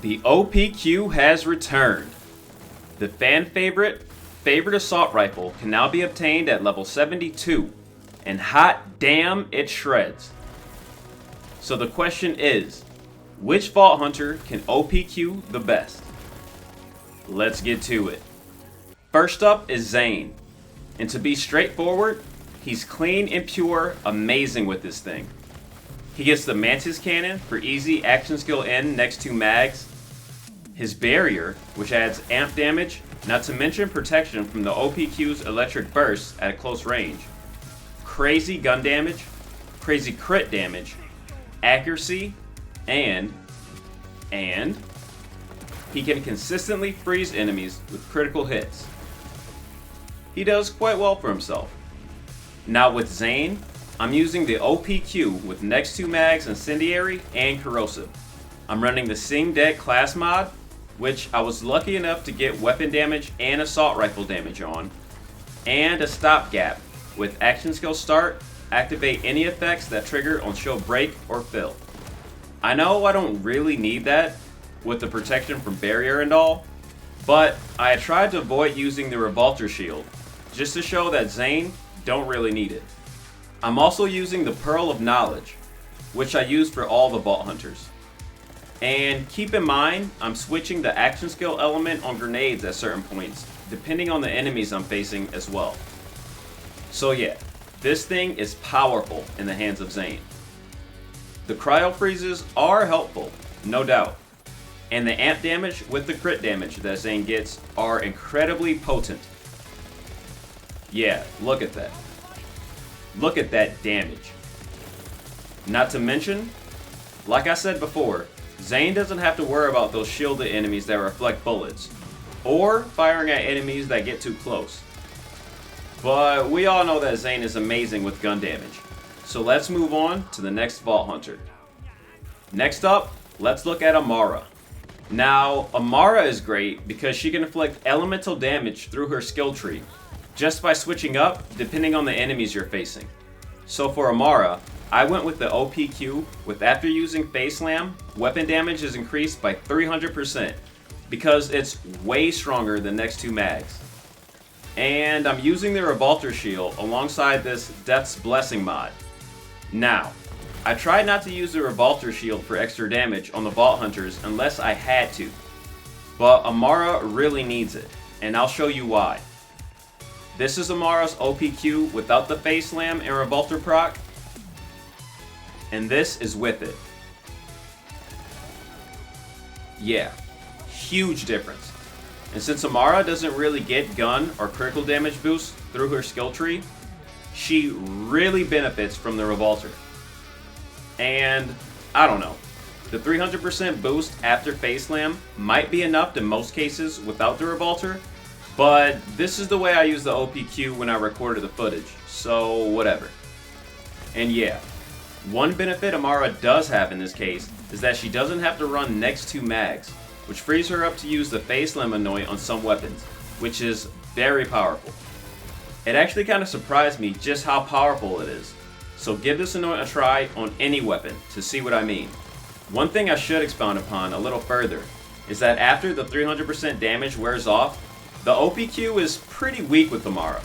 The O.P.Q has returned. The fan favorite assault rifle can now be obtained at level 72, and hot damn, it shreds. So the question is, which Vault Hunter can O.P.Q the best? Let's get to it. First up is Zane, and to be straightforward, he's clean and pure, amazing with this thing. He gets the Mantis Cannon for easy action skill N next to mags, his barrier, which adds amp damage, not to mention protection from the O.P.Q's electric bursts at a close range, crazy gun damage, crazy crit damage, accuracy, and he can consistently freeze enemies with critical hits. He does quite well for himself. Now with Zane, I'm using the O.P.Q with next to mags, incendiary, and corrosive. I'm running the Sing Dead class mod, which I was lucky enough to get weapon damage and assault rifle damage on, and a stopgap with action skill start, activate any effects that trigger on show break or fill. I know I don't really need that with the protection from barrier and all, but I tried to avoid using the Revolter shield just to show that Zane don't really need it. I'm also using the Pearl of Knowledge, which I use for all the Vault Hunters. And keep in mind, I'm switching the action skill element on grenades at certain points, depending on the enemies I'm facing as well. So yeah, this thing is powerful in the hands of Zane. The cryo freezes are helpful, no doubt. And the amp damage with the crit damage that Zane gets are incredibly potent. Yeah, look at that. Look at that damage. Not to mention, like I said before, Zane doesn't have to worry about those shielded enemies that reflect bullets, or firing at enemies that get too close. But we all know that Zane is amazing with gun damage, so let's move on to the next Vault Hunter. Next up, let's look at Amara. Now, Amara is great because she can inflict elemental damage through her skill tree, just by switching up depending on the enemies you're facing. So for Amara, I went with the O.P.Q with after using Face Slam, weapon damage is increased by 300% because it's way stronger than next to mags. And I'm using the Revolter shield alongside this Death's Blessing mod. Now, I tried not to use the Revolter shield for extra damage on the Vault Hunters unless I had to, but Amara really needs it, and I'll show you why. This is Amara's O.P.Q without the Face Slam and Revolter proc, and this is with it. Yeah, huge difference. And since Amara doesn't really get gun or critical damage boosts through her skill tree, she really benefits from the Revolter. And I don't know, the 300% boost after Face Slam might be enough in most cases without the Revolter, but this is the way I use the O.P.Q when I recorded the footage, so whatever. And yeah, one benefit Amara does have in this case is that she doesn't have to run next to mags, which frees her up to use the Face Slam anoint on some weapons, which is very powerful. It actually kind of surprised me just how powerful it is, so give this anoint a try on any weapon to see what I mean. One thing I should expound upon a little further is that after the 300% damage wears off, the O.P.Q is pretty weak with Amara,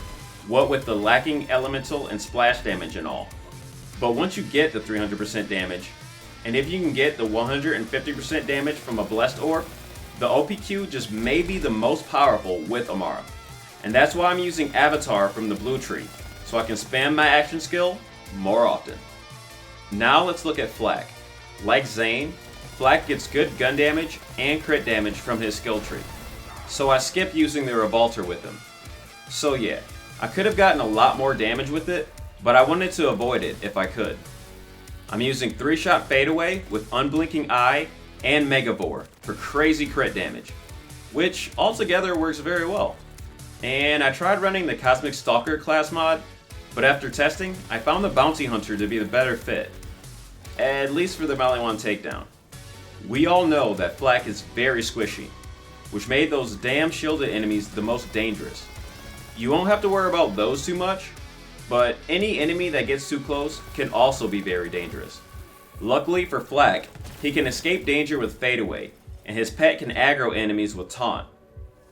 what with the lacking elemental and splash damage and all. But once you get the 300% damage, and if you can get the 150% damage from a Blessed Orb, the O.P.Q just may be the most powerful with Amara. And that's why I'm using Avatar from the blue tree, so I can spam my action skill more often. Now let's look at Flak. Like Zane, Flak gets good gun damage and crit damage from his skill tree, so I skipped using the Revolter with him. So yeah, I could have gotten a lot more damage with it, but I wanted to avoid it if I could. I'm using 3-shot fadeaway with unblinking eye and Megavore for crazy crit damage, which altogether works very well. And I tried running the Cosmic Stalker class mod, but after testing, I found the Bounty Hunter to be the better fit, at least for the Maliwan takedown. We all know that Flak is very squishy, which made those damn shielded enemies the most dangerous. You won't have to worry about those too much, but any enemy that gets too close can also be very dangerous. Luckily for Flak, he can escape danger with fadeaway, and his pet can aggro enemies with taunt.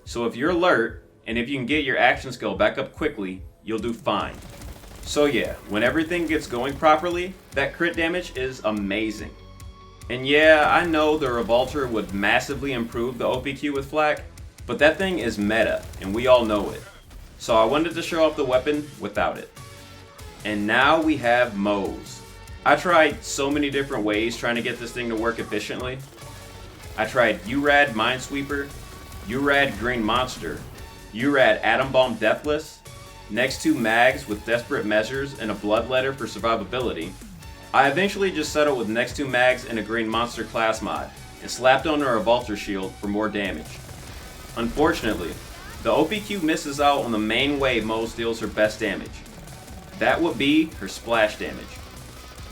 So if you're alert, and if you can get your action skill back up quickly, you'll do fine. So yeah, when everything gets going properly, that crit damage is amazing. And yeah, I know the Revolter would massively improve the O.P.Q with Flak, but that thing is meta, and we all know it. So I wanted to show off the weapon without it. And now we have Moze. I tried so many different ways trying to get this thing to work efficiently. I tried URAD Minesweeper, URAD Green Monster, URAD Atom Bomb Deathless, next 2 mags with Desperate Measures and a Bloodletter for survivability. I eventually just settled with next 2 mags and a Green Monster class mod, and slapped on a Revolter Shield for more damage. Unfortunately, the O.P.Q misses out on the main way Moze deals her best damage. That would be her splash damage.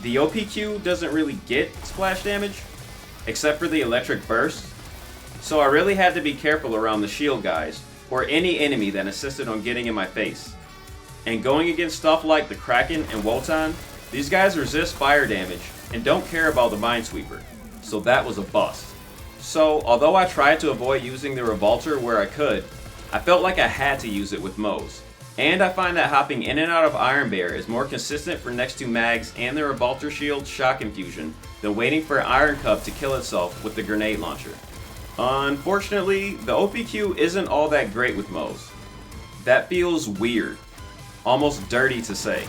The O.P.Q doesn't really get splash damage, except for the electric burst, so I really had to be careful around the shield guys, or any enemy that insisted on getting in my face. And going against stuff like the Kraken and Wotan, these guys resist fire damage and don't care about the Minesweeper, so that was a bust. So although I tried to avoid using the Revolter where I could, I felt like I had to use it with Moze. And I find that hopping in and out of Iron Bear is more consistent for next 2 mags and the Revolter Shield Shock Infusion than waiting for Iron Cup to kill itself with the grenade launcher. Unfortunately, the O.P.Q isn't all that great with Moze. That feels weird. Almost dirty to say.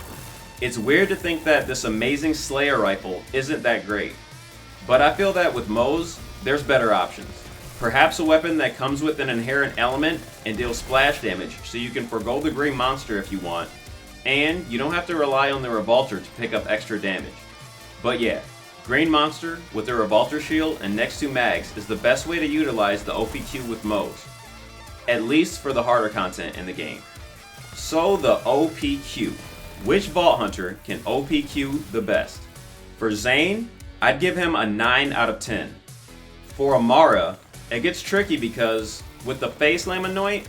It's weird to think that this amazing Slayer rifle isn't that great. But I feel that with Moze, there's better options. Perhaps a weapon that comes with an inherent element and deals splash damage so you can forgo the Green Monster if you want, and you don't have to rely on the Revolter to pick up extra damage. But yeah, Green Monster with the Revolter Shield and next 2 mags is the best way to utilize the O.P.Q with Moze. At least for the harder content in the game. So the O.P.Q. Which Vault Hunter can O.P.Q the best? For Zane, I'd give him a 9 out of 10. For Amara, it gets tricky because with the Face Slam Anoint,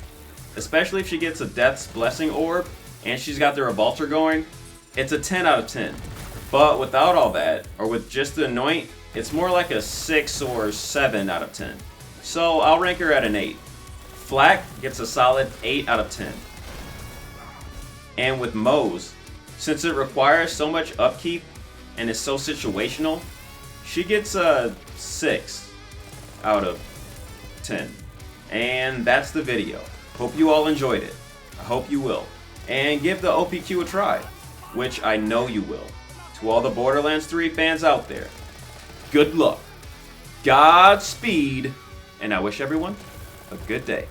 especially if she gets a Death's Blessing Orb and she's got the Revolter going, it's a 10 out of 10. But without all that, or with just the Anoint, it's more like a 6 or 7 out of 10. So I'll rank her at an 8. Flak gets a solid 8 out of 10. And with Moze, since it requires so much upkeep and is so situational, she gets a 6 out of 10. And that's the video. Hope you all enjoyed it. I hope you will. And give the O.P.Q a try, which I know you will. To all the Borderlands 3 fans out there, good luck, Godspeed, and I wish everyone a good day.